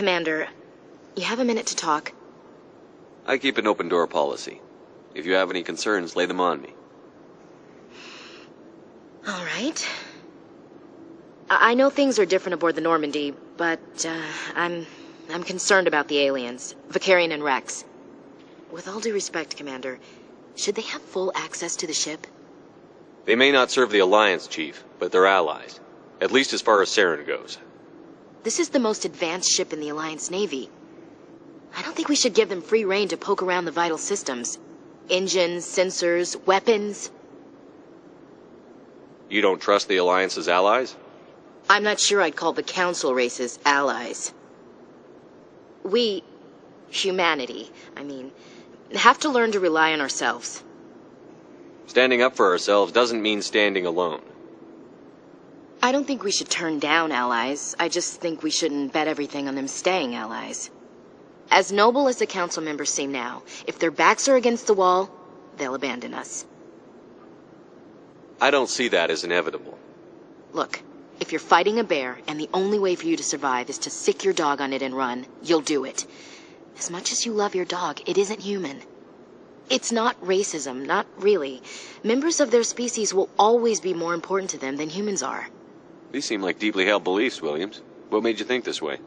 Commander, you have a minute to talk? I keep an open door policy. If you have any concerns, lay them on me. All right. I know things are different aboard the Normandy, but I'm concerned about the aliens, Vakarian and Rex. With all due respect, Commander, should they have full access to the ship? They may not serve the Alliance, Chief, but they're allies. At least as far as Saren goes. This is the most advanced ship in the Alliance Navy. I don't think we should give them free rein to poke around the vital systems. Engines, sensors, weapons. You don't trust the Alliance's allies? I'm not sure I'd call the Council races allies. We, humanity, have to learn to rely on ourselves. Standing up for ourselves doesn't mean standing alone. I don't think we should turn down allies. I just think we shouldn't bet everything on them staying allies. As noble as the Council members seem now, if their backs are against the wall, they'll abandon us. I don't see that as inevitable. Look, if you're fighting a bear and the only way for you to survive is to sick your dog on it and run, you'll do it. As much as you love your dog, it isn't human. It's not racism, not really. Members of their species will always be more important to them than humans are. These seem like deeply held beliefs, Williams. What made you think this way?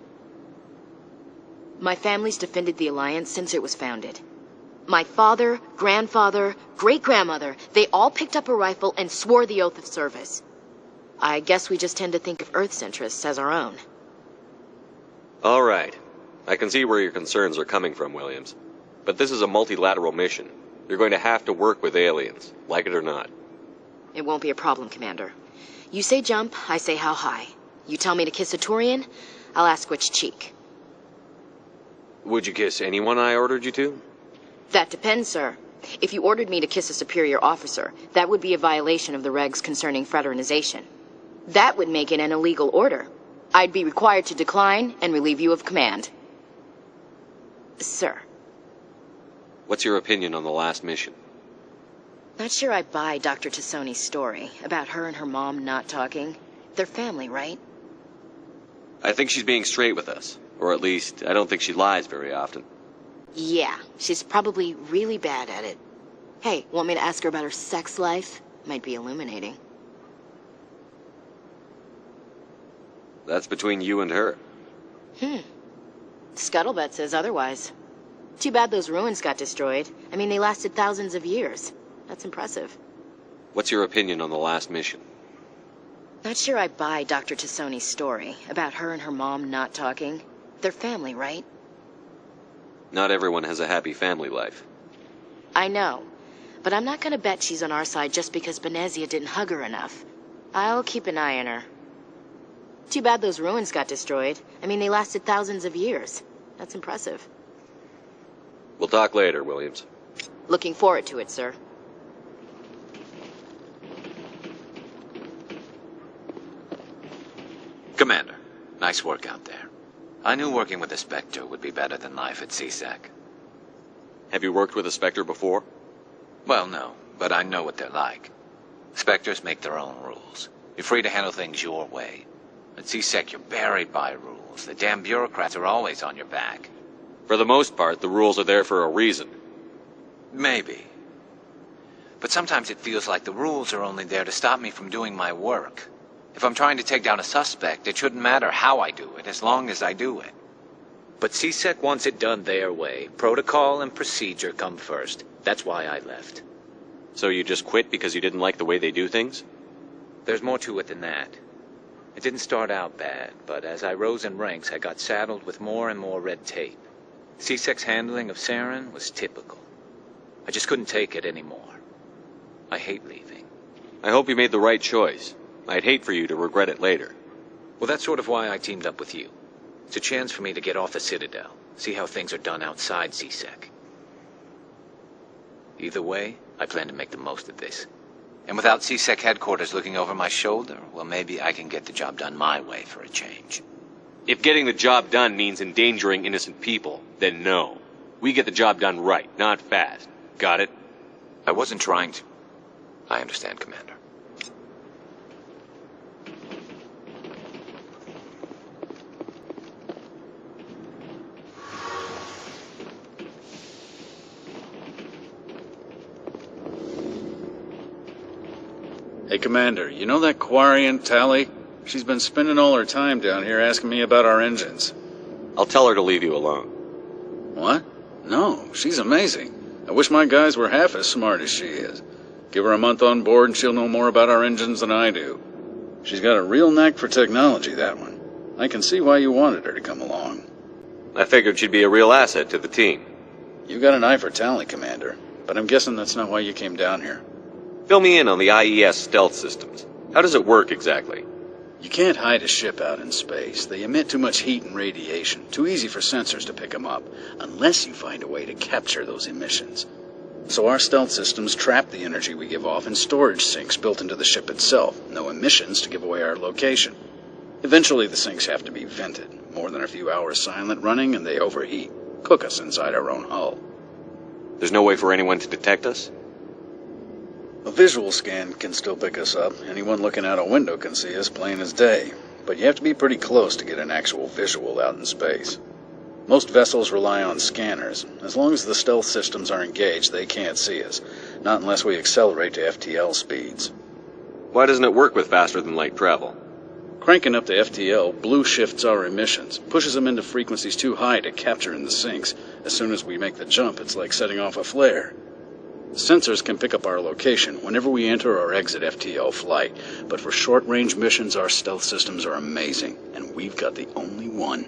My family's defended the Alliance since it was founded. My father, grandfather, great-grandmother, they all picked up a rifle and swore the oath of service. I guess we just tend to think of Earth's interests as our own. All right. I can see where your concerns are coming from, Williams. But this is a multilateral mission. You're going to have to work with aliens, like it or not. It won't be a problem, Commander. You say jump, I say how high. You tell me to kiss a Turian, I'll ask which cheek. Would you kiss anyone I ordered you to? That depends, sir. If you ordered me to kiss a superior officer, that would be a violation of the regs concerning fraternization. That would make it an illegal order. I'd be required to decline and relieve you of command. Sir. What's your opinion on the last mission? Not sure I buy Dr. Tassoni's story about her and her mom not talking. They're family, right? I think she's being straight with us. Or at least, I don't think she lies very often. Yeah, she's probably really bad at it. Hey, want me to ask her about her sex life? Might be illuminating. That's between you and her. Scuttlebutt says otherwise. Too bad those ruins got destroyed. They lasted thousands of years. That's impressive. What's your opinion on the last mission? Not sure I buy Dr. Tassoni's story about her and her mom not talking. They're family, right? Not everyone has a happy family life. I know. But I'm not gonna bet she's on our side just because Benezia didn't hug her enough. I'll keep an eye on her. Too bad those ruins got destroyed. They lasted thousands of years. That's impressive. We'll talk later, Williams. Looking forward to it, sir. Commander, nice work out there. I knew working with a Spectre would be better than life at CSEC. Have you worked with a Spectre before? Well, no, but I know what they're like. Spectres make their own rules. You're free to handle things your way. At CSEC, you're buried by rules. The damn bureaucrats are always on your back. For the most part, the rules are there for a reason. Maybe. But sometimes it feels like the rules are only there to stop me from doing my work. If I'm trying to take down a suspect, it shouldn't matter how I do it, as long as I do it. But CSEC wants it done their way. Protocol and procedure come first. That's why I left. So you just quit because you didn't like the way they do things? There's more to it than that. It didn't start out bad, but as I rose in ranks, I got saddled with more and more red tape. CSEC's handling of Saren was typical. I just couldn't take it anymore. I hate leaving. I hope you made the right choice. I'd hate for you to regret it later. Well, that's sort of why I teamed up with you. It's a chance for me to get off the Citadel, see how things are done outside CSEC. Either way, I plan to make the most of this. And without CSEC headquarters looking over my shoulder, well, maybe I can get the job done my way for a change. If getting the job done means endangering innocent people, then no. We get the job done right, not fast. Got it? I wasn't trying to. I understand, Commander. Hey, Commander, you know that Quarian, Tally? She's been spending all her time down here asking me about our engines. I'll tell her to leave you alone. What? No, she's amazing. I wish my guys were half as smart as she is. Give her a month on board and she'll know more about our engines than I do. She's got a real knack for technology, that one. I can see why you wanted her to come along. I figured she'd be a real asset to the team. You got an eye for Tally, Commander, but I'm guessing that's not why you came down here. Fill me in on the IES stealth systems. How does it work exactly? You can't hide a ship out in space. They emit too much heat and radiation. Too easy for sensors to pick them up, unless you find a way to capture those emissions. So our stealth systems trap the energy we give off in storage sinks built into the ship itself. No emissions to give away our location. Eventually the sinks have to be vented. More than a few hours silent running and they overheat. Cook us inside our own hull. There's no way for anyone to detect us? A visual scan can still pick us up. Anyone looking out a window can see us plain as day. But you have to be pretty close to get an actual visual out in space. Most vessels rely on scanners. As long as the stealth systems are engaged, they can't see us. Not unless we accelerate to FTL speeds. Why doesn't it work with faster-than-light travel? Cranking up to FTL blue shifts our emissions, pushes them into frequencies too high to capture in the sinks. As soon as we make the jump, it's like setting off a flare. Sensors can pick up our location whenever we enter or exit FTL flight, but for short-range missions, our stealth systems are amazing, and we've got the only one.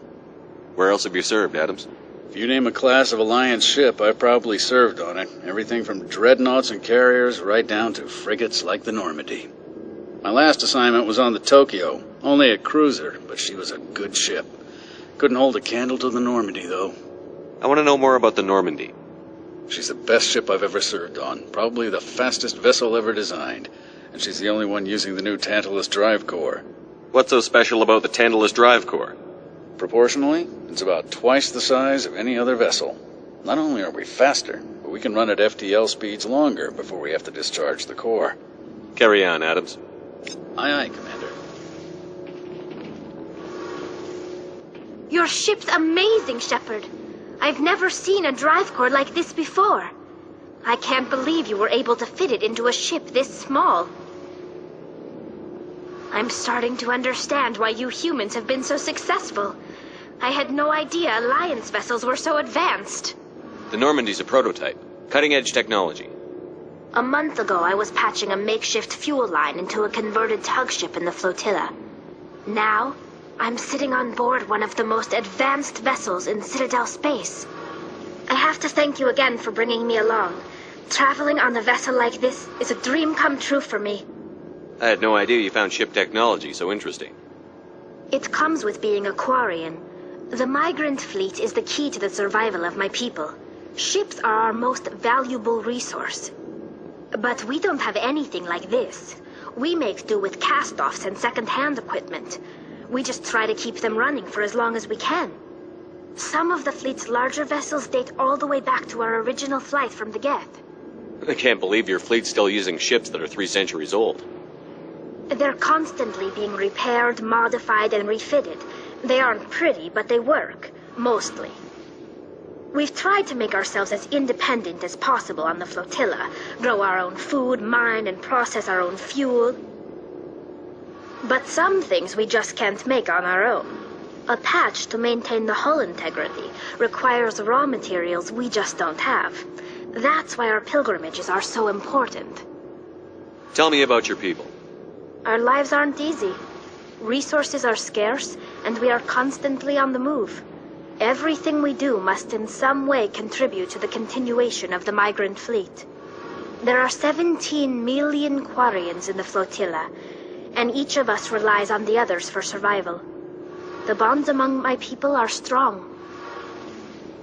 Where else have you served, Adams? If you name a class of Alliance ship, I've probably served on it. Everything from dreadnoughts and carriers right down to frigates like the Normandy. My last assignment was on the Tokyo, only a cruiser, but she was a good ship. Couldn't hold a candle to the Normandy, though. I want to know more about the Normandy. She's the best ship I've ever served on, probably the fastest vessel ever designed, and she's the only one using the new Tantalus drive core. What's so special about the Tantalus drive core? Proportionally, it's about twice the size of any other vessel. Not only are we faster, but we can run at FTL speeds longer before we have to discharge the core. Carry on, Adams. Aye, aye, Commander. Your ship's amazing, Shepard. I've never seen a drive core like this before. I can't believe you were able to fit it into a ship this small. I'm starting to understand why you humans have been so successful. I had no idea Alliance vessels were so advanced. The Normandy's a prototype. Cutting-edge technology. A month ago, I was patching a makeshift fuel line into a converted tug ship in the flotilla. Now, I'm sitting on board one of the most advanced vessels in Citadel space. I have to thank you again for bringing me along. Traveling on a vessel like this is a dream come true for me. I had no idea you found ship technology so interesting. It comes with being a Quarian. The migrant fleet is the key to the survival of my people. Ships are our most valuable resource. But we don't have anything like this. We make do with cast-offs and second-hand equipment. We just try to keep them running for as long as we can. Some of the fleet's larger vessels date all the way back to our original flight from the Geth. I can't believe your fleet's still using ships that are 3 centuries old. They're constantly being repaired, modified, and refitted. They aren't pretty, but they work, mostly. We've tried to make ourselves as independent as possible on the flotilla, grow our own food, mine, and process our own fuel. But some things we just can't make on our own. A patch to maintain the hull integrity requires raw materials we just don't have. That's why our pilgrimages are so important. Tell me about your people. Our lives aren't easy. Resources are scarce, and we are constantly on the move. Everything we do must in some way contribute to the continuation of the migrant fleet. There are 17 million Quarians in the flotilla, and each of us relies on the others for survival. The bonds among my people are strong.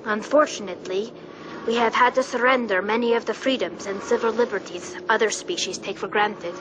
Unfortunately, we have had to surrender many of the freedoms and civil liberties other species take for granted.